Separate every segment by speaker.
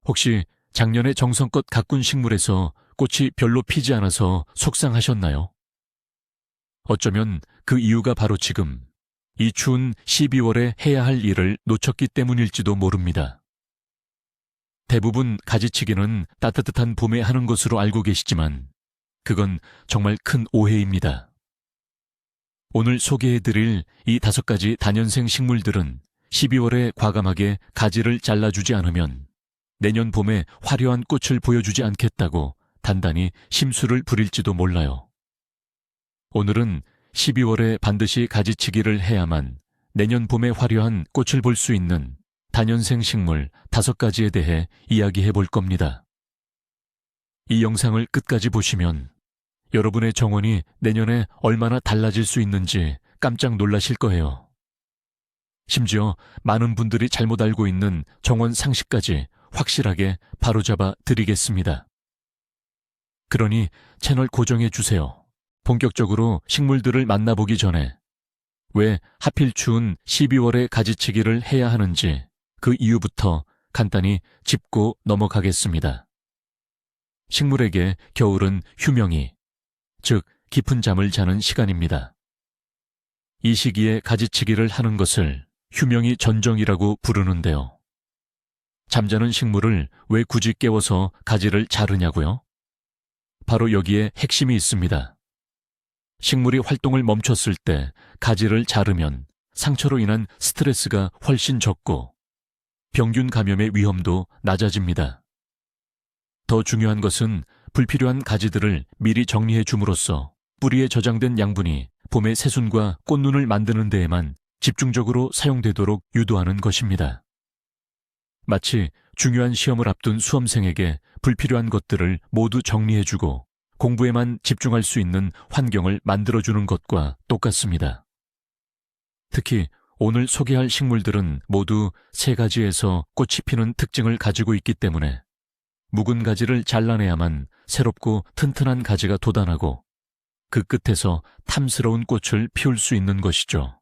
Speaker 1: 혹시 작년에 정성껏 가꾼 식물에서 꽃이 별로 피지 않아서 속상하셨나요? 어쩌면 그 이유가 바로 지금 이 추운 12월에 해야 할 일을 놓쳤기 때문일지도 모릅니다. 대부분 가지치기는 따뜻한 봄에 하는 것으로 알고 계시지만 그건 정말 큰 오해입니다. 오늘 소개해드릴 이 5가지 다년생 식물들은 12월에 과감하게 가지를 잘라주지 않으면 내년 봄에 화려한 꽃을 보여주지 않겠다고 단단히 심술을 부릴지도 몰라요. 오늘은 12월에 반드시 가지치기를 해야만 내년 봄에 화려한 꽃을 볼 수 있는 다년생 식물 5가지에 대해 이야기해 볼 겁니다. 이 영상을 끝까지 보시면 여러분의 정원이 내년에 얼마나 달라질 수 있는지 깜짝 놀라실 거예요. 심지어 많은 분들이 잘못 알고 있는 정원 상식까지 확실하게 바로잡아 드리겠습니다. 그러니 채널 고정해 주세요. 본격적으로 식물들을 만나보기 전에 왜 하필 추운 12월에 가지치기를 해야 하는지 그 이유부터 간단히 짚고 넘어가겠습니다. 식물에게 겨울은 휴명이, 즉 깊은 잠을 자는 시간입니다. 이 시기에 가지치기를 하는 것을 휴명이 전정이라고 부르는데요. 잠자는 식물을 왜 굳이 깨워서 가지를 자르냐고요? 바로 여기에 핵심이 있습니다. 식물이 활동을 멈췄을 때 가지를 자르면 상처로 인한 스트레스가 훨씬 적고 병균 감염의 위험도 낮아집니다. 더 중요한 것은 불필요한 가지들을 미리 정리해 줌으로써 뿌리에 저장된 양분이 봄의 새순과 꽃눈을 만드는 데에만 집중적으로 사용되도록 유도하는 것입니다. 마치 중요한 시험을 앞둔 수험생에게 불필요한 것들을 모두 정리해주고 공부에만 집중할 수 있는 환경을 만들어주는 것과 똑같습니다. 특히 오늘 소개할 식물들은 모두 3가지에서 꽃이 피는 특징을 가지고 있기 때문에 묵은 가지를 잘라내야만 새롭고 튼튼한 가지가 돋아나고 그 끝에서 탐스러운 꽃을 피울 수 있는 것이죠.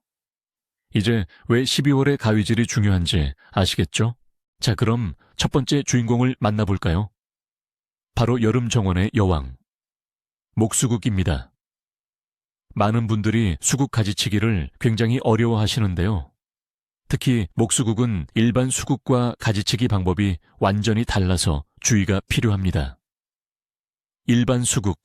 Speaker 1: 이제 왜 12월의 가위질이 중요한지 아시겠죠? 자, 그럼 첫 번째 주인공을 만나볼까요? 바로 여름 정원의 여왕, 목수국입니다. 많은 분들이 수국 가지치기를 굉장히 어려워하시는데요. 특히 목수국은 일반 수국과 가지치기 방법이 완전히 달라서 주의가 필요합니다. 일반 수국,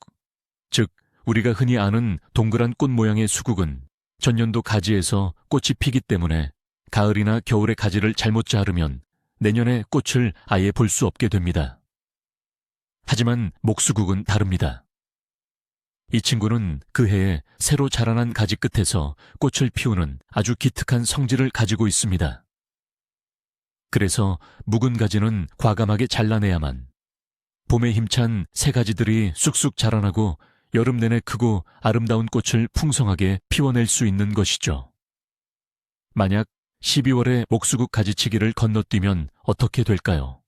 Speaker 1: 즉 우리가 흔히 아는 동그란 꽃 모양의 수국은 전년도 가지에서 꽃이 피기 때문에 가을이나 겨울에 가지를 잘못 자르면 내년에 꽃을 아예 볼 수 없게 됩니다. 하지만 목수국은 다릅니다. 이 친구는 그 해에 새로 자라난 가지 끝에서 꽃을 피우는 아주 기특한 성질을 가지고 있습니다. 그래서 묵은 가지는 과감하게 잘라내야만 봄에 힘찬 새 가지들이 쑥쑥 자라나고 여름 내내 크고 아름다운 꽃을 풍성하게 피워낼 수 있는 것이죠. 만약 12월에 목수국 가지치기를 건너뛰면 어떻게 될까요?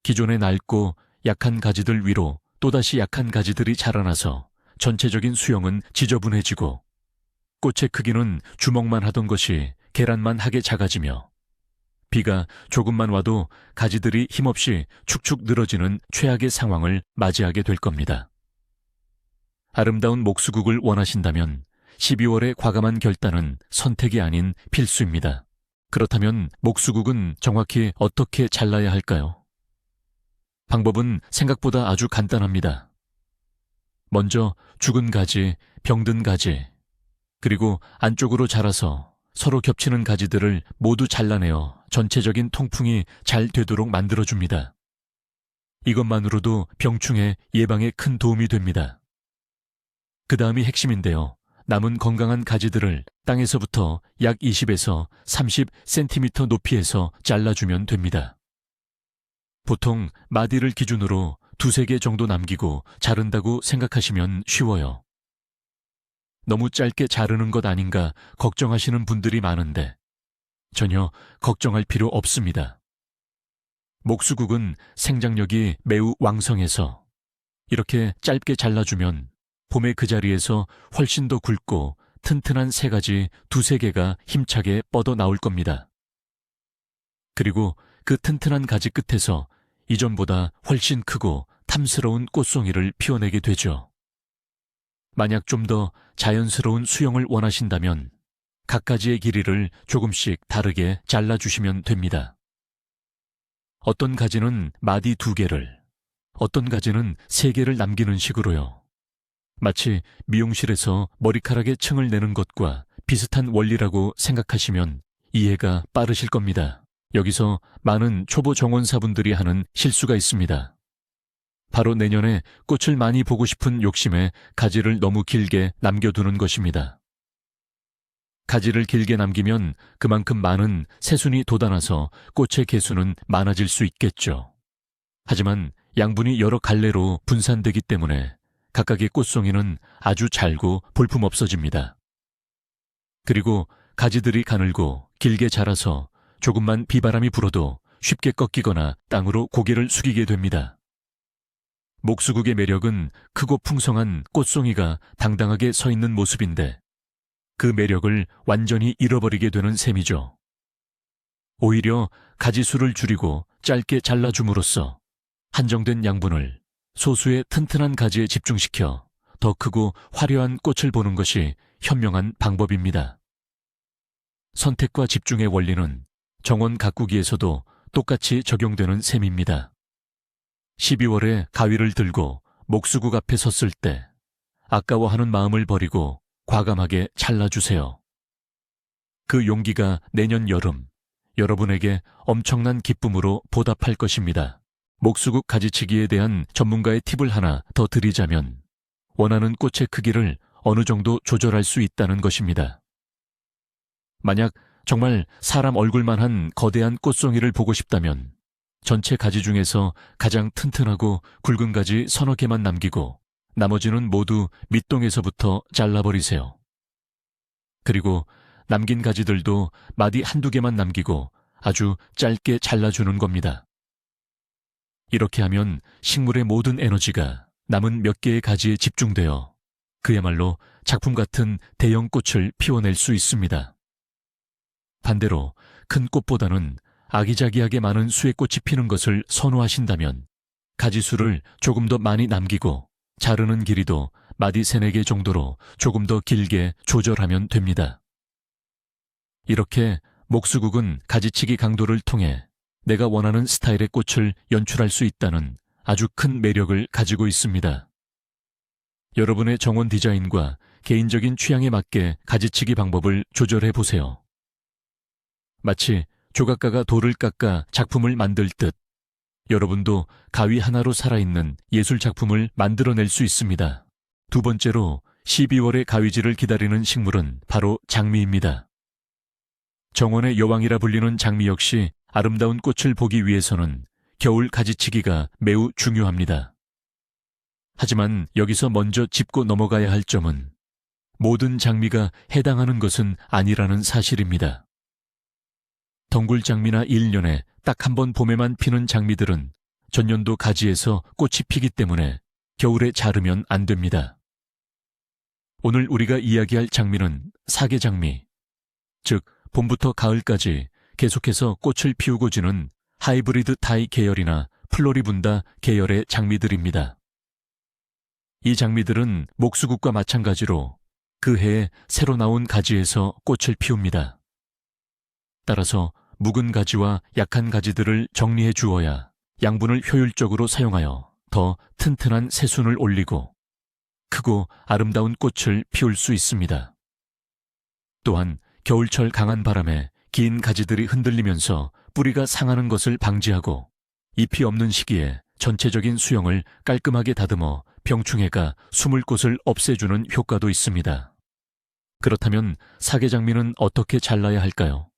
Speaker 1: 기존의 낡고 약한 가지들 위로 또다시 약한 가지들이 자라나서 전체적인 수영은 지저분해지고 꽃의 크기는 주먹만 하던 것이 계란만 하게 작아지며 비가 조금만 와도 가지들이 힘없이 축축 늘어지는 최악의 상황을 맞이하게 될 겁니다. 아름다운 목수국을 원하신다면 12월의 과감한 결단은 선택이 아닌 필수입니다. 그렇다면 목수국은 정확히 어떻게 잘라야 할까요? 방법은 생각보다 아주 간단합니다. 먼저 죽은 가지, 병든 가지, 그리고 안쪽으로 자라서 서로 겹치는 가지들을 모두 잘라내어 전체적인 통풍이 잘 되도록 만들어줍니다. 이것만으로도 병충해 예방에 큰 도움이 됩니다. 그 다음이 핵심인데요. 남은 건강한 가지들을 땅에서부터 약 20에서 30cm 높이에서 잘라주면 됩니다. 보통 마디를 기준으로 2-3개 정도 남기고 자른다고 생각하시면 쉬워요. 너무 짧게 자르는 것 아닌가 걱정하시는 분들이 많은데 전혀 걱정할 필요 없습니다. 목수국은 생장력이 매우 왕성해서 이렇게 짧게 잘라주면 봄에 그 자리에서 훨씬 더 굵고 튼튼한 새 가지 2-3개가 힘차게 뻗어 나올 겁니다. 그리고 그 튼튼한 가지 끝에서 이전보다 훨씬 크고 탐스러운 꽃송이를 피워내게 되죠. 만약 좀 더 자연스러운 수영을 원하신다면 각 가지의 길이를 조금씩 다르게 잘라주시면 됩니다. 어떤 가지는 마디 2개를, 어떤 가지는 3개를 남기는 식으로요. 마치 미용실에서 머리카락에 층을 내는 것과 비슷한 원리라고 생각하시면 이해가 빠르실 겁니다. 여기서 많은 초보 정원사분들이 하는 실수가 있습니다. 바로 내년에 꽃을 많이 보고 싶은 욕심에 가지를 너무 길게 남겨두는 것입니다. 가지를 길게 남기면 그만큼 많은 새순이 돋아나서 꽃의 개수는 많아질 수 있겠죠. 하지만 양분이 여러 갈래로 분산되기 때문에 각각의 꽃송이는 아주 잘고 볼품없어집니다. 그리고 가지들이 가늘고 길게 자라서 조금만 비바람이 불어도 쉽게 꺾이거나 땅으로 고개를 숙이게 됩니다. 목수국의 매력은 크고 풍성한 꽃송이가 당당하게 서 있는 모습인데 그 매력을 완전히 잃어버리게 되는 셈이죠. 오히려 가지수를 줄이고 짧게 잘라줌으로써 한정된 양분을 소수의 튼튼한 가지에 집중시켜 더 크고 화려한 꽃을 보는 것이 현명한 방법입니다. 선택과 집중의 원리는 정원 가꾸기에서도 똑같이 적용되는 셈입니다. 12월에 가위를 들고 목수국 앞에 섰을 때 아까워하는 마음을 버리고 과감하게 잘라주세요. 그 용기가 내년 여름 여러분에게 엄청난 기쁨으로 보답할 것입니다. 목수국 가지치기에 대한 전문가의 팁을 하나 더 드리자면 원하는 꽃의 크기를 어느 정도 조절할 수 있다는 것입니다. 만약 정말 사람 얼굴만 한 거대한 꽃송이를 보고 싶다면 전체 가지 중에서 가장 튼튼하고 굵은 가지 서너 개만 남기고 나머지는 모두 밑동에서부터 잘라버리세요. 그리고 남긴 가지들도 마디 1-2개만 남기고 아주 짧게 잘라주는 겁니다. 이렇게 하면 식물의 모든 에너지가 남은 몇 개의 가지에 집중되어 그야말로 작품 같은 대형 꽃을 피워낼 수 있습니다. 반대로 큰 꽃보다는 아기자기하게 많은 수의 꽃이 피는 것을 선호하신다면 가지수를 조금 더 많이 남기고 자르는 길이도 마디 3-4개 정도로 조금 더 길게 조절하면 됩니다. 이렇게 목수국은 가지치기 강도를 통해 내가 원하는 스타일의 꽃을 연출할 수 있다는 아주 큰 매력을 가지고 있습니다. 여러분의 정원 디자인과 개인적인 취향에 맞게 가지치기 방법을 조절해 보세요. 마치 조각가가 돌을 깎아 작품을 만들 듯 여러분도 가위 하나로 살아있는 예술 작품을 만들어낼 수 있습니다. 두 번째로 12월의 가위질을 기다리는 식물은 바로 장미입니다. 정원의 여왕이라 불리는 장미 역시 아름다운 꽃을 보기 위해서는 겨울 가지치기가 매우 중요합니다. 하지만 여기서 먼저 짚고 넘어가야 할 점은 모든 장미가 해당하는 것은 아니라는 사실입니다. 덩굴장미나 일년에 딱 한 번 봄에만 피는 장미들은 전년도 가지에서 꽃이 피기 때문에 겨울에 자르면 안 됩니다. 오늘 우리가 이야기할 장미는 사계장미, 즉 봄부터 가을까지 계속해서 꽃을 피우고 지는 하이브리드 타이 계열이나 플로리분다 계열의 장미들입니다. 이 장미들은 목수국과 마찬가지로 그 해에 새로 나온 가지에서 꽃을 피웁니다. 따라서 묵은 가지와 약한 가지들을 정리해 주어야 양분을 효율적으로 사용하여 더 튼튼한 새순을 올리고 크고 아름다운 꽃을 피울 수 있습니다. 또한 겨울철 강한 바람에 긴 가지들이 흔들리면서 뿌리가 상하는 것을 방지하고 잎이 없는 시기에 전체적인 수영을 깔끔하게 다듬어 병충해가 숨을 곳을 없애주는 효과도 있습니다. 그렇다면 사계장미는 어떻게 잘라야 할까요?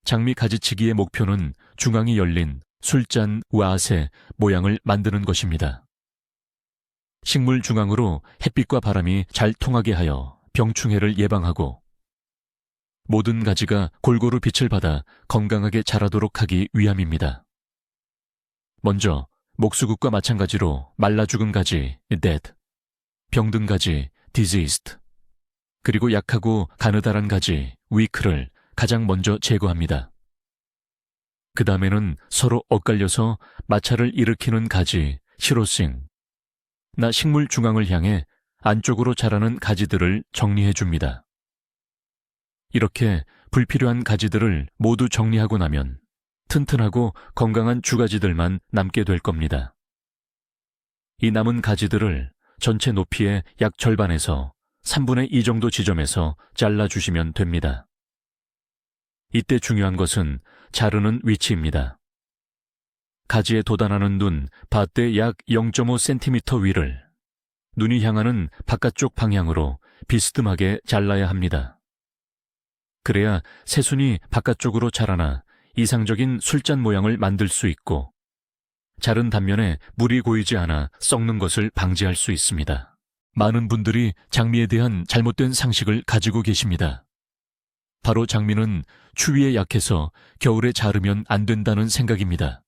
Speaker 1: 장미 가지치기의 목표는 중앙이 열린 술잔 와세 모양을 만드는 것입니다. 식물 중앙으로 햇빛과 바람이 잘 통하게 하여 병충해를 예방하고 모든 가지가 골고루 빛을 받아 건강하게 자라도록 하기 위함입니다. 먼저 목수국과 마찬가지로 말라 죽은 가지 dead, 병든 가지 diseased, 그리고 약하고 가느다란 가지 weak를 가장 먼저 제거합니다. 그 다음에는 서로 엇갈려서 마찰을 일으키는 가지, 시로싱, 나 식물 중앙을 향해 안쪽으로 자라는 가지들을 정리해 줍니다. 이렇게 불필요한 가지들을 모두 정리하고 나면 튼튼하고 건강한 주가지들만 남게 될 겁니다. 이 남은 가지들을 전체 높이의 약 절반에서 3분의 2 정도 지점에서 잘라주시면 됩니다. 이때 중요한 것은 자르는 위치입니다. 가지에 돋아나는 눈, 밭대 약 0.5cm 위를 눈이 향하는 바깥쪽 방향으로 비스듬하게 잘라야 합니다. 그래야 새순이 바깥쪽으로 자라나 이상적인 술잔 모양을 만들 수 있고 자른 단면에 물이 고이지 않아 썩는 것을 방지할 수 있습니다. 많은 분들이 장미에 대한 잘못된 상식을 가지고 계십니다. 바로 장미는 추위에 약해서 겨울에 자르면 안 된다는 생각입니다.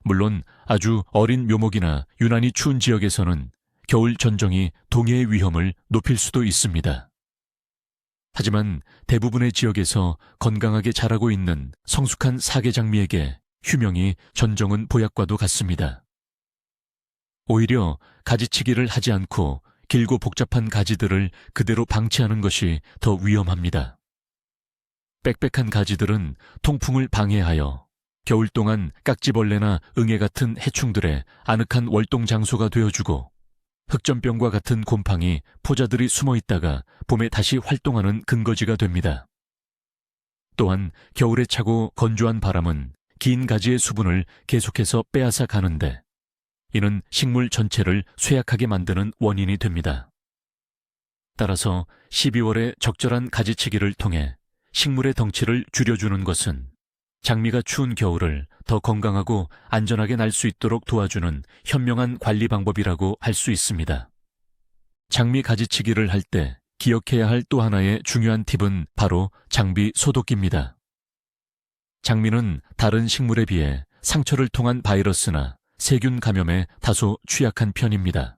Speaker 1: 물론 아주 어린 묘목이나 유난히 추운 지역에서는 겨울 전정이 동해의 위험을 높일 수도 있습니다. 하지만 대부분의 지역에서 건강하게 자라고 있는 성숙한 사계장미에게 휴명이 전정은 보약과도 같습니다. 오히려 가지치기를 하지 않고 길고 복잡한 가지들을 그대로 방치하는 것이 더 위험합니다. 빽빽한 가지들은 통풍을 방해하여 겨울 동안 깍지벌레나 응애 같은 해충들의 아늑한 월동 장소가 되어주고 흑점병과 같은 곰팡이, 포자들이 숨어 있다가 봄에 다시 활동하는 근거지가 됩니다. 또한 겨울에 차고 건조한 바람은 긴 가지의 수분을 계속해서 빼앗아 가는데 이는 식물 전체를 쇠약하게 만드는 원인이 됩니다. 따라서 12월에 적절한 가지치기를 통해 식물의 덩치를 줄여주는 것은 장미가 추운 겨울을 더 건강하고 안전하게 날 수 있도록 도와주는 현명한 관리 방법이라고 할 수 있습니다. 장미 가지치기를 할 때 기억해야 할 또 하나의 중요한 팁은 바로 장비 소독기입니다. 장미는 다른 식물에 비해 상처를 통한 바이러스나 세균 감염에 다소 취약한 편입니다.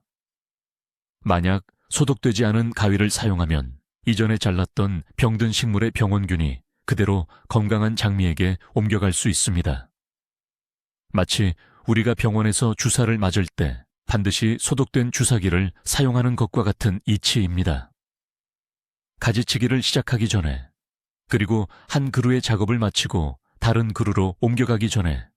Speaker 1: 만약 소독되지 않은 가위를 사용하면 이전에 잘랐던 병든 식물의 병원균이 그대로 건강한 장미에게 옮겨갈 수 있습니다. 마치 우리가 병원에서 주사를 맞을 때 반드시 소독된 주사기를 사용하는 것과 같은 이치입니다. 가지치기를 시작하기 전에 그리고 한 그루의 작업을 마치고 다른 그루로 옮겨가기 전에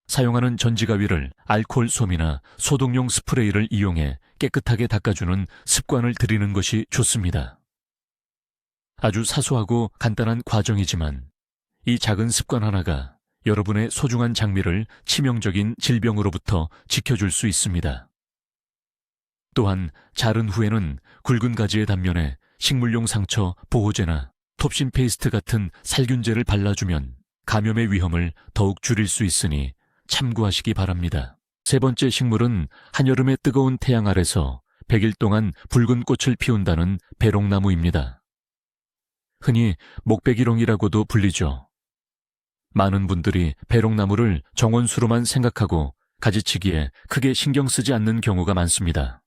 Speaker 1: 사용하는 전지가위를 알코올 솜이나 소독용 스프레이를 이용해 깨끗하게 닦아주는 습관을 들이는 것이 좋습니다. 아주 사소하고 간단한 과정이지만 이 작은 습관 하나가 여러분의 소중한 장미를 치명적인 질병으로부터 지켜줄 수 있습니다. 또한 자른 후에는 굵은 가지의 단면에 식물용 상처, 보호제나 톱신 페이스트 같은 살균제를 발라주면 감염의 위험을 더욱 줄일 수 있으니 참고하시기 바랍니다. 세 번째 식물은 한여름의 뜨거운 태양 아래서 100일 동안 붉은 꽃을 피운다는 배롱나무입니다. 흔히 목배기롱이라고도 불리죠. 많은 분들이 배롱나무를 정원수로만 생각하고 가지치기에 크게 신경 쓰지 않는 경우가 많습니다.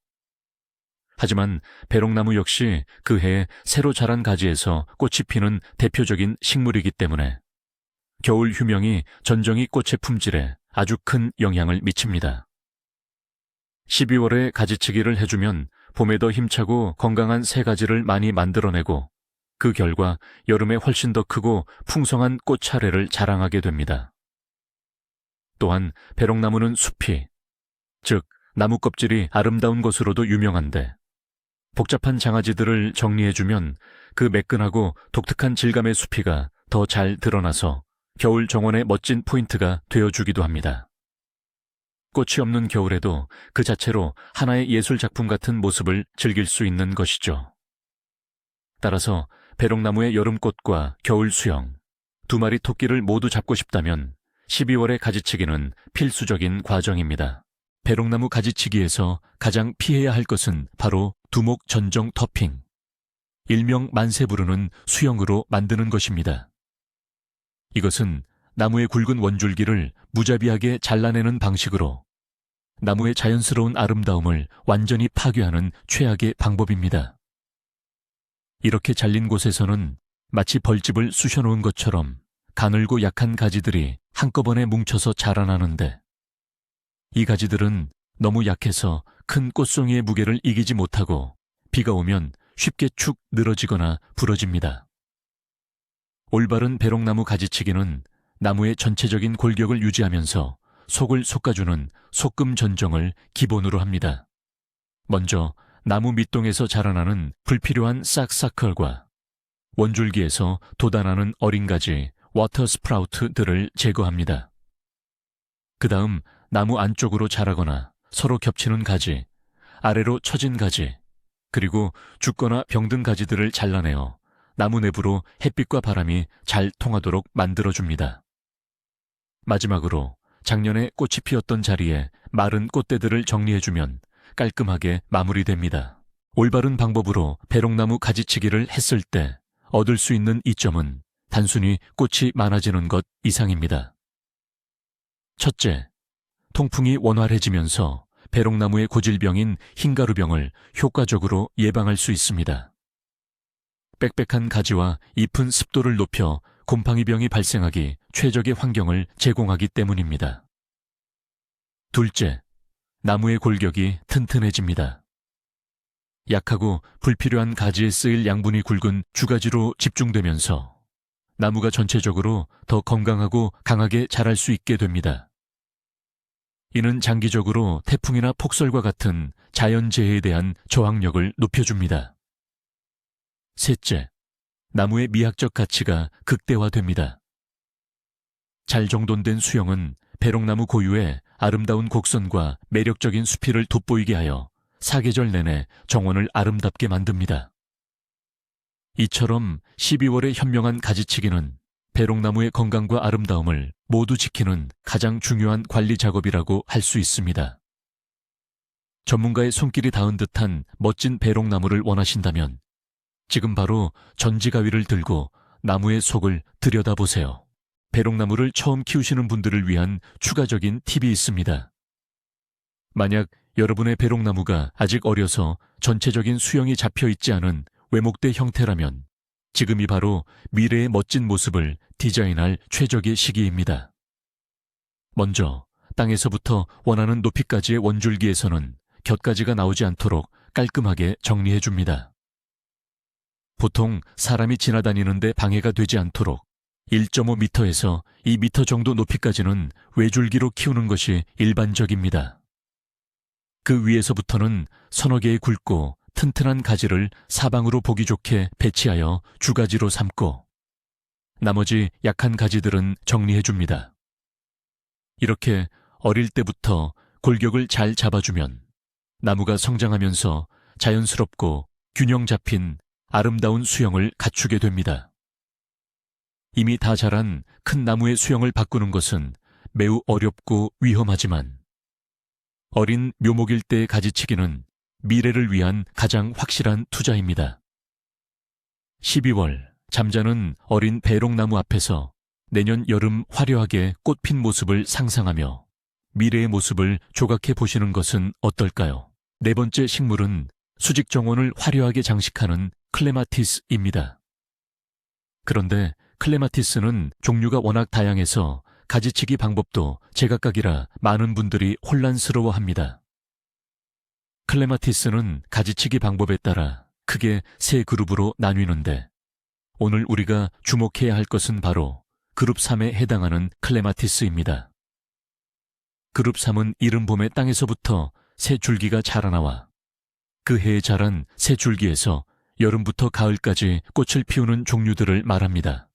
Speaker 1: 하지만 배롱나무 역시 그 해에 새로 자란 가지에서 꽃이 피는 대표적인 식물이기 때문에 겨울 휴명이 전정이 꽃의 품질에 아주 큰 영향을 미칩니다. 12월에 가지치기를 해주면 봄에 더 힘차고 건강한 새 가지를 많이 만들어내고 그 결과 여름에 훨씬 더 크고 풍성한 꽃 차례를 자랑하게 됩니다. 또한 배롱나무는 숲이, 즉 나무 껍질이 아름다운 것으로도 유명한데 복잡한 장아지들을 정리해주면 그 매끈하고 독특한 질감의 수피가 더 잘 드러나서 겨울 정원의 멋진 포인트가 되어주기도 합니다. 꽃이 없는 겨울에도 그 자체로 하나의 예술 작품 같은 모습을 즐길 수 있는 것이죠. 따라서 배롱나무의 여름꽃과 겨울 수영, 두 마리 토끼를 모두 잡고 싶다면 12월의 가지치기는 필수적인 과정입니다. 배롱나무 가지치기에서 가장 피해야 할 것은 바로 두목 전정 터핑, 일명 만세 부르는 수영으로 만드는 것입니다. 이것은 나무의 굵은 원줄기를 무자비하게 잘라내는 방식으로 나무의 자연스러운 아름다움을 완전히 파괴하는 최악의 방법입니다. 이렇게 잘린 곳에서는 마치 벌집을 쑤셔놓은 것처럼 가늘고 약한 가지들이 한꺼번에 뭉쳐서 자라나는데 이 가지들은 너무 약해서 큰 꽃송이의 무게를 이기지 못하고 비가 오면 쉽게 축 늘어지거나 부러집니다. 올바른 배롱나무 가지치기는 나무의 전체적인 골격을 유지하면서 속을 솎아주는 속금 전정을 기본으로 합니다. 먼저 나무 밑동에서 자라나는 불필요한 싹사클과 원줄기에서 돋아나는 어린 가지 워터 스프라우트들을 제거합니다. 그 다음 나무 안쪽으로 자라거나 서로 겹치는 가지, 아래로 처진 가지, 그리고 죽거나 병든 가지들을 잘라내어 나무 내부로 햇빛과 바람이 잘 통하도록 만들어줍니다. 마지막으로 작년에 꽃이 피었던 자리에 마른 꽃대들을 정리해주면 깔끔하게 마무리됩니다. 올바른 방법으로 배롱나무 가지치기를 했을 때 얻을 수 있는 이점은 단순히 꽃이 많아지는 것 이상입니다. 첫째, 통풍이 원활해지면서 배롱나무의 고질병인 흰가루병을 효과적으로 예방할 수 있습니다. 빽빽한 가지와 잎은 습도를 높여 곰팡이병이 발생하기 최적의 환경을 제공하기 때문입니다. 둘째, 나무의 골격이 튼튼해집니다. 약하고 불필요한 가지에 쓰일 양분이 굵은 주가지로 집중되면서 나무가 전체적으로 더 건강하고 강하게 자랄 수 있게 됩니다. 이는 장기적으로 태풍이나 폭설과 같은 자연재해에 대한 저항력을 높여줍니다. 셋째, 나무의 미학적 가치가 극대화됩니다. 잘 정돈된 수영은 배롱나무 고유의 아름다운 곡선과 매력적인 수필을 돋보이게 하여 사계절 내내 정원을 아름답게 만듭니다. 이처럼 12월의 현명한 가지치기는 배롱나무의 건강과 아름다움을 모두 지키는 가장 중요한 관리 작업이라고 할 수 있습니다. 전문가의 손길이 닿은 듯한 멋진 배롱나무를 원하신다면 지금 바로 전지가위를 들고 나무의 속을 들여다보세요. 배롱나무를 처음 키우시는 분들을 위한 추가적인 팁이 있습니다. 만약 여러분의 배롱나무가 아직 어려서 전체적인 수영이 잡혀있지 않은 외목대 형태라면 지금이 바로 미래의 멋진 모습을 디자인할 최적의 시기입니다. 먼저 땅에서부터 원하는 높이까지의 원줄기에서는 곁가지가 나오지 않도록 깔끔하게 정리해줍니다. 보통 사람이 지나다니는데 방해가 되지 않도록 1.5m에서 2m 정도 높이까지는 외줄기로 키우는 것이 일반적입니다. 그 위에서부터는 서너 개의 굵고 튼튼한 가지를 사방으로 보기 좋게 배치하여 주가지로 삼고 나머지 약한 가지들은 정리해줍니다. 이렇게 어릴 때부터 골격을 잘 잡아주면 나무가 성장하면서 자연스럽고 균형 잡힌 아름다운 수영을 갖추게 됩니다. 이미 다 자란 큰 나무의 수영을 바꾸는 것은 매우 어렵고 위험하지만 어린 묘목일 때의 가지치기는 미래를 위한 가장 확실한 투자입니다. 12월 잠자는 어린 배롱나무 앞에서 내년 여름 화려하게 꽃핀 모습을 상상하며 미래의 모습을 조각해 보시는 것은 어떨까요? 네 번째 식물은 수직 정원을 화려하게 장식하는 클레마티스입니다. 그런데 클레마티스는 종류가 워낙 다양해서 가지치기 방법도 제각각이라 많은 분들이 혼란스러워합니다. 클레마티스는 가지치기 방법에 따라 크게 세 그룹으로 나뉘는데 오늘 우리가 주목해야 할 것은 바로 그룹 3에 해당하는 클레마티스입니다. 그룹 3은 이른 봄에 땅에서부터 새 줄기가 자라나와 그 해에 자란 새 줄기에서 여름부터 가을까지 꽃을 피우는 종류들을 말합니다.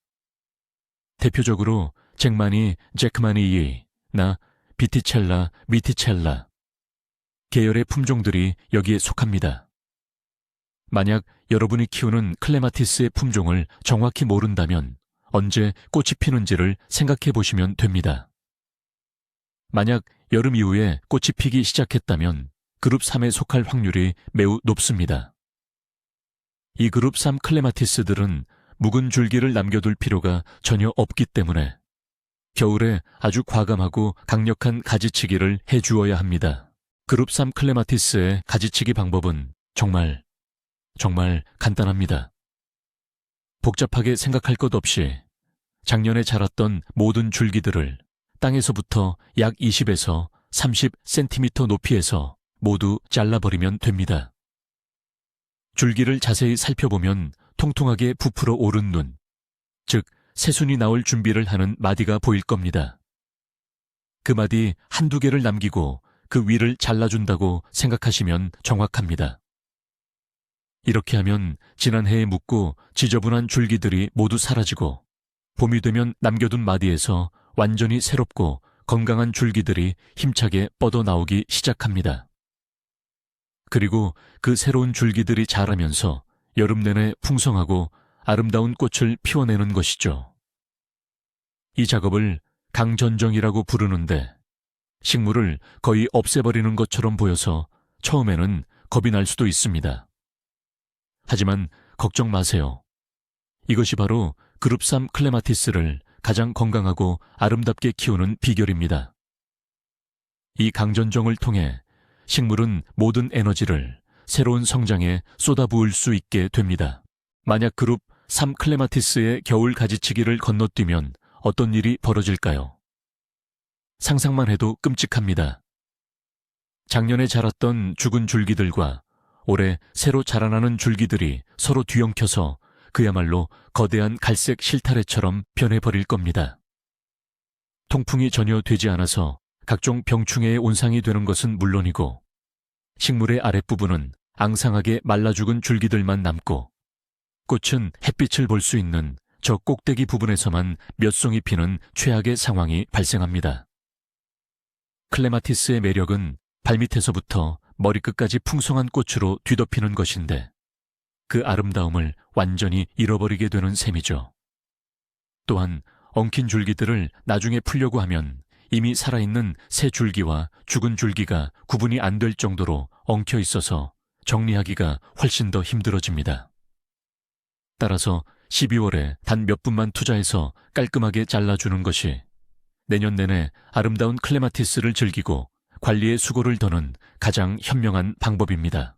Speaker 1: 대표적으로 잭마니, 잭마니이나 비티첼라, 미티첼라 계열의 품종들이 여기에 속합니다. 만약 여러분이 키우는 클레마티스의 품종을 정확히 모른다면 언제 꽃이 피는지를 생각해 보시면 됩니다. 만약 여름 이후에 꽃이 피기 시작했다면 그룹 3에 속할 확률이 매우 높습니다. 이 그룹 3 클레마티스들은 묵은 줄기를 남겨둘 필요가 전혀 없기 때문에 겨울에 아주 과감하고 강력한 가지치기를 해주어야 합니다. 그룹 3 클레마티스의 가지치기 방법은 정말 간단합니다. 복잡하게 생각할 것 없이 작년에 자랐던 모든 줄기들을 땅에서부터 약 20에서 30cm 높이에서 모두 잘라버리면 됩니다. 줄기를 자세히 살펴보면 통통하게 부풀어 오른 눈, 즉 새순이 나올 준비를 하는 마디가 보일 겁니다. 그 마디 한두 개를 남기고 그 위를 잘라준다고 생각하시면 정확합니다. 이렇게 하면 지난해에 묻고 지저분한 줄기들이 모두 사라지고 봄이 되면 남겨둔 마디에서 완전히 새롭고 건강한 줄기들이 힘차게 뻗어나오기 시작합니다. 그리고 그 새로운 줄기들이 자라면서 여름 내내 풍성하고 아름다운 꽃을 피워내는 것이죠. 이 작업을 강전정이라고 부르는데 식물을 거의 없애버리는 것처럼 보여서 처음에는 겁이 날 수도 있습니다. 하지만 걱정 마세요. 이것이 바로 그룹삼 클레마티스를 가장 건강하고 아름답게 키우는 비결입니다. 이 강전정을 통해 식물은 모든 에너지를 새로운 성장에 쏟아부을 수 있게 됩니다. 만약 그룹 3 클레마티스의 겨울 가지치기를 건너뛰면 어떤 일이 벌어질까요? 상상만 해도 끔찍합니다. 작년에 자랐던 죽은 줄기들과 올해 새로 자라나는 줄기들이 서로 뒤엉켜서 그야말로 거대한 갈색 실타래처럼 변해버릴 겁니다. 통풍이 전혀 되지 않아서 각종 병충해의 온상이 되는 것은 물론이고 식물의 아랫부분은 앙상하게 말라 죽은 줄기들만 남고 꽃은 햇빛을 볼 수 있는 저 꼭대기 부분에서만 몇 송이 피는 최악의 상황이 발생합니다. 클레마티스의 매력은 발밑에서부터 머리끝까지 풍성한 꽃으로 뒤덮이는 것인데 그 아름다움을 완전히 잃어버리게 되는 셈이죠. 또한 엉킨 줄기들을 나중에 풀려고 하면 이미 살아있는 새 줄기와 죽은 줄기가 구분이 안 될 정도로 엉켜 있어서 정리하기가 훨씬 더 힘들어집니다. 따라서 12월에 단 몇 분만 투자해서 깔끔하게 잘라주는 것이 내년 내내 아름다운 클레마티스를 즐기고 관리에 수고를 더는 가장 현명한 방법입니다.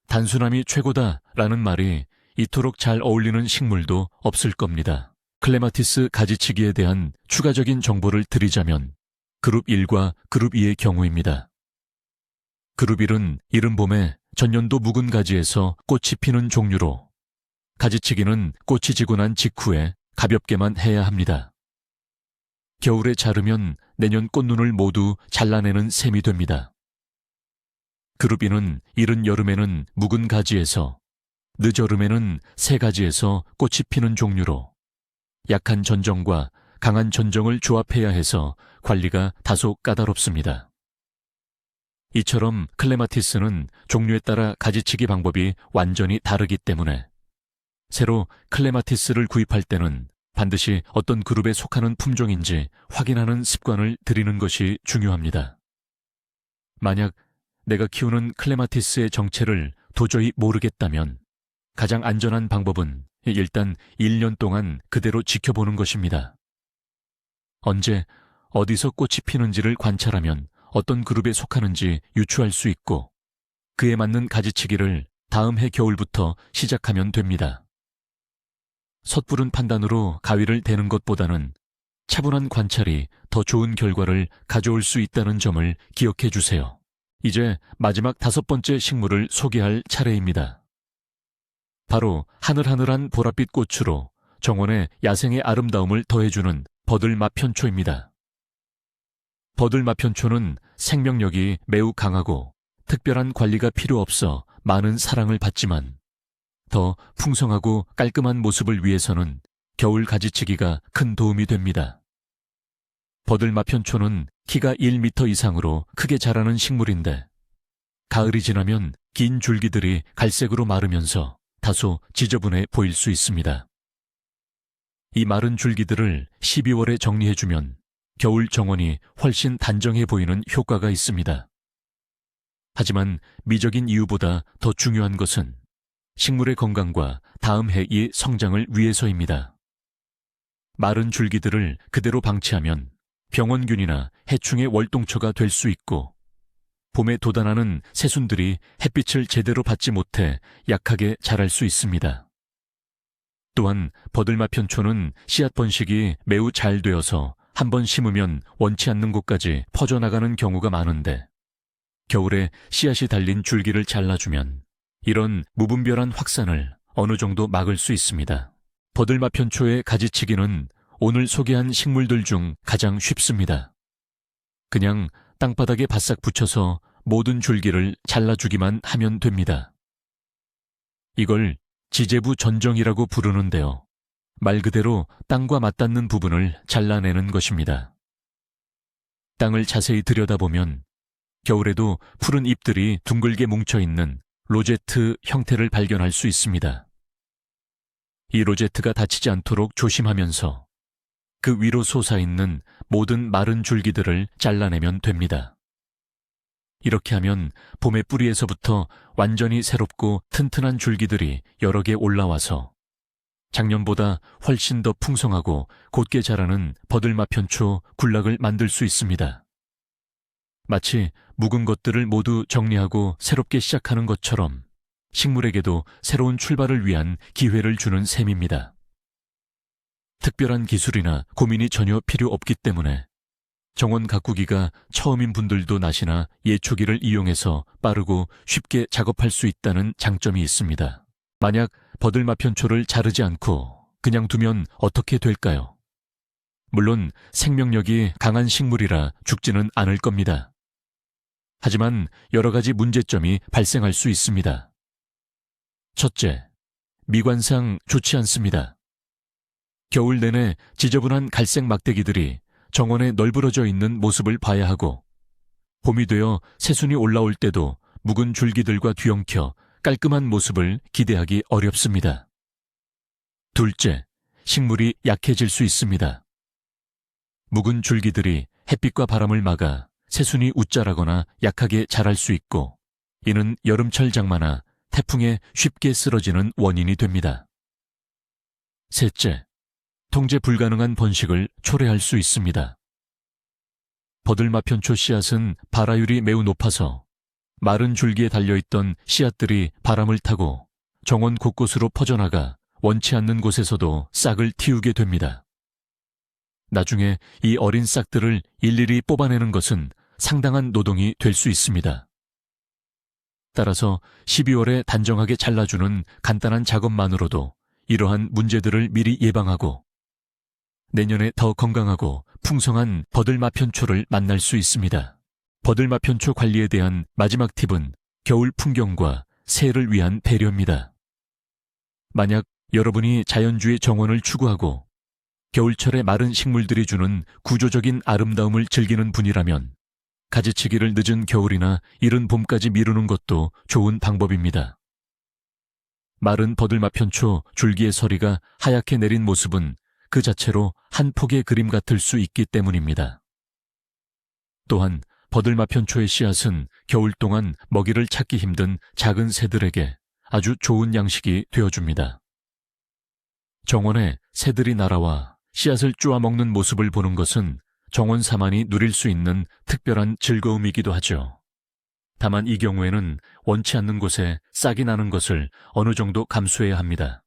Speaker 1: 단순함이 최고다라는 말이 이토록 잘 어울리는 식물도 없을 겁니다. 클레마티스 가지치기에 대한 추가적인 정보를 드리자면 그룹 1과 그룹 2의 경우입니다. 그룹 1은 이른 봄에 전년도 묵은 가지에서 꽃이 피는 종류로 가지치기는 꽃이 지고 난 직후에 가볍게만 해야 합니다. 겨울에 자르면 내년 꽃눈을 모두 잘라내는 셈이 됩니다. 그룹 2는 이른 여름에는 묵은 가지에서 늦여름에는 새 가지에서 꽃이 피는 종류로 약한 전정과 강한 전정을 조합해야 해서 관리가 다소 까다롭습니다. 이처럼 클레마티스는 종류에 따라 가지치기 방법이 완전히 다르기 때문에 새로 클레마티스를 구입할 때는 반드시 어떤 그룹에 속하는 품종인지 확인하는 습관을 들이는 것이 중요합니다. 만약 내가 키우는 클레마티스의 정체를 도저히 모르겠다면 가장 안전한 방법은 일단 1년 동안 그대로 지켜보는 것입니다. 언제, 어디서 꽃이 피는지를 관찰하면 어떤 그룹에 속하는지 유추할 수 있고 그에 맞는 가지치기를 다음 해 겨울부터 시작하면 됩니다. 섣부른 판단으로 가위를 대는 것보다는 차분한 관찰이 더 좋은 결과를 가져올 수 있다는 점을 기억해 주세요. 이제 마지막 5번째 식물을 소개할 차례입니다. 바로 하늘하늘한 보랏빛 꽃으로 정원의 야생의 아름다움을 더해주는 버들마편초입니다. 버들마편초는 생명력이 매우 강하고 특별한 관리가 필요 없어 많은 사랑을 받지만 더 풍성하고 깔끔한 모습을 위해서는 겨울 가지치기가 큰 도움이 됩니다. 버들마편초는 키가 1m 이상으로 크게 자라는 식물인데 가을이 지나면 긴 줄기들이 갈색으로 마르면서 다소 지저분해 보일 수 있습니다. 이 마른 줄기들을 12월에 정리해주면 겨울 정원이 훨씬 단정해 보이는 효과가 있습니다. 하지만 미적인 이유보다 더 중요한 것은 식물의 건강과 다음 해의 성장을 위해서입니다. 마른 줄기들을 그대로 방치하면 병원균이나 해충의 월동처가 될 수 있고 봄에 돋아나는 새순들이 햇빛을 제대로 받지 못해 약하게 자랄 수 있습니다. 또한 버들마편초는 씨앗 번식이 매우 잘 되어서 한 번 심으면 원치 않는 곳까지 퍼져나가는 경우가 많은데 겨울에 씨앗이 달린 줄기를 잘라주면 이런 무분별한 확산을 어느 정도 막을 수 있습니다. 버들마편초의 가지치기는 오늘 소개한 식물들 중 가장 쉽습니다. 그냥 땅바닥에 바싹 붙여서 모든 줄기를 잘라주기만 하면 됩니다. 이걸 지제부 전정이라고 부르는데요. 말 그대로 땅과 맞닿는 부분을 잘라내는 것입니다. 땅을 자세히 들여다보면 겨울에도 푸른 잎들이 둥글게 뭉쳐있는 로제트 형태를 발견할 수 있습니다. 이 로제트가 다치지 않도록 조심하면서 그 위로 솟아있는 모든 마른 줄기들을 잘라내면 됩니다. 이렇게 하면 봄의 뿌리에서부터 완전히 새롭고 튼튼한 줄기들이 여러 개 올라와서 작년보다 훨씬 더 풍성하고 곧게 자라는 버들마편초 군락을 만들 수 있습니다. 마치 묵은 것들을 모두 정리하고 새롭게 시작하는 것처럼 식물에게도 새로운 출발을 위한 기회를 주는 셈입니다. 특별한 기술이나 고민이 전혀 필요 없기 때문에 정원 가꾸기가 처음인 분들도 낫이나 예초기를 이용해서 빠르고 쉽게 작업할 수 있다는 장점이 있습니다. 만약 버들마편초를 자르지 않고 그냥 두면 어떻게 될까요? 물론 생명력이 강한 식물이라 죽지는 않을 겁니다. 하지만 여러 가지 문제점이 발생할 수 있습니다. 첫째, 미관상 좋지 않습니다. 겨울 내내 지저분한 갈색 막대기들이 정원에 널브러져 있는 모습을 봐야 하고 봄이 되어 새순이 올라올 때도 묵은 줄기들과 뒤엉켜 깔끔한 모습을 기대하기 어렵습니다. 둘째, 식물이 약해질 수 있습니다. 묵은 줄기들이 햇빛과 바람을 막아 새순이 웃자라거나 약하게 자랄 수 있고 이는 여름철 장마나 태풍에 쉽게 쓰러지는 원인이 됩니다. 셋째, 통제 불가능한 번식을 초래할 수 있습니다. 버들마편초 씨앗은 발화율이 매우 높아서 마른 줄기에 달려있던 씨앗들이 바람을 타고 정원 곳곳으로 퍼져나가 원치 않는 곳에서도 싹을 틔우게 됩니다. 나중에 이 어린 싹들을 일일이 뽑아내는 것은 상당한 노동이 될 수 있습니다. 따라서 12월에 단정하게 잘라주는 간단한 작업만으로도 이러한 문제들을 미리 예방하고 내년에 더 건강하고 풍성한 버들마편초를 만날 수 있습니다. 버들마편초 관리에 대한 마지막 팁은 겨울 풍경과 새해를 위한 배려입니다. 만약 여러분이 자연주의 정원을 추구하고 겨울철에 마른 식물들이 주는 구조적인 아름다움을 즐기는 분이라면 가지치기를 늦은 겨울이나 이른 봄까지 미루는 것도 좋은 방법입니다. 마른 버들마편초 줄기의 서리가 하얗게 내린 모습은 그 자체로 한 폭의 그림 같을 수 있기 때문입니다. 또한 버들마편초의 씨앗은 겨울 동안 먹이를 찾기 힘든 작은 새들에게 아주 좋은 양식이 되어줍니다. 정원에 새들이 날아와 씨앗을 쪼아 먹는 모습을 보는 것은 정원사만이 누릴 수 있는 특별한 즐거움이기도 하죠. 다만 이 경우에는 원치 않는 곳에 싹이 나는 것을 어느 정도 감수해야 합니다.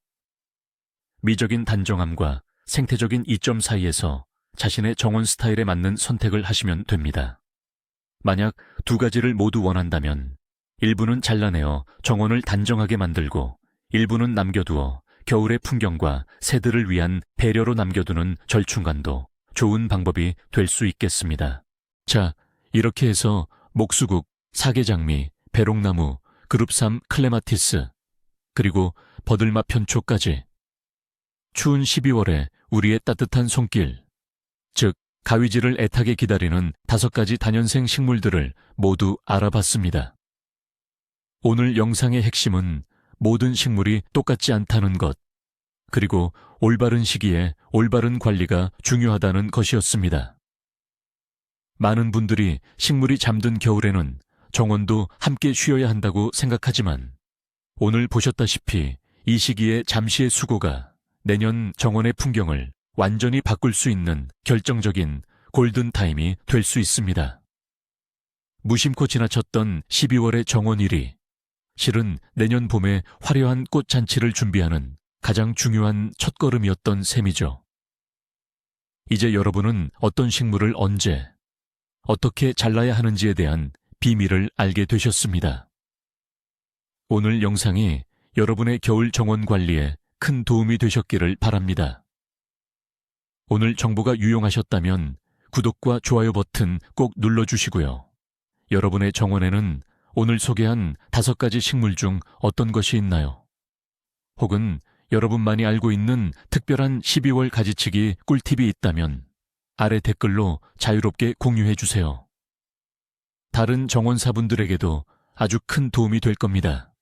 Speaker 1: 미적인 단정함과 생태적인 이점 사이에서 자신의 정원 스타일에 맞는 선택을 하시면 됩니다. 만약 두 가지를 모두 원한다면 일부는 잘라내어 정원을 단정하게 만들고 일부는 남겨두어 겨울의 풍경과 새들을 위한 배려로 남겨두는 절충안도 좋은 방법이 될 수 있겠습니다. 자, 이렇게 해서 목수국, 사계장미, 배롱나무, 그룹삼 클레마티스, 그리고 버들마편초까지 추운 12월에 우리의 따뜻한 손길, 즉 가위질을 애타게 기다리는 5가지 다년생 식물들을 모두 알아봤습니다. 오늘 영상의 핵심은 모든 식물이 똑같지 않다는 것, 그리고 올바른 시기에 올바른 관리가 중요하다는 것이었습니다. 많은 분들이 식물이 잠든 겨울에는 정원도 함께 쉬어야 한다고 생각하지만 오늘 보셨다시피 이 시기에 잠시의 수고가 내년 정원의 풍경을 완전히 바꿀 수 있는 결정적인 골든타임이 될 수 있습니다. 무심코 지나쳤던 12월의 정원일이 실은 내년 봄에 화려한 꽃잔치를 준비하는 가장 중요한 첫걸음이었던 셈이죠. 이제 여러분은 어떤 식물을 언제, 어떻게 잘라야 하는지에 대한 비밀을 알게 되셨습니다. 오늘 영상이 여러분의 겨울 정원 관리에 큰 도움이 되셨기를 바랍니다. 오늘 정보가 유용하셨다면 구독과 좋아요 버튼 꼭 눌러주시고요. 여러분의 정원에는 오늘 소개한 5가지 식물 중 어떤 것이 있나요? 혹은 여러분만이 알고 있는 특별한 12월 가지치기 꿀팁이 있다면 아래 댓글로 자유롭게 공유해 주세요. 다른 정원사분들에게도 아주 큰 도움이 될 겁니다.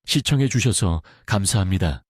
Speaker 1: 시청해 주셔서 감사합니다.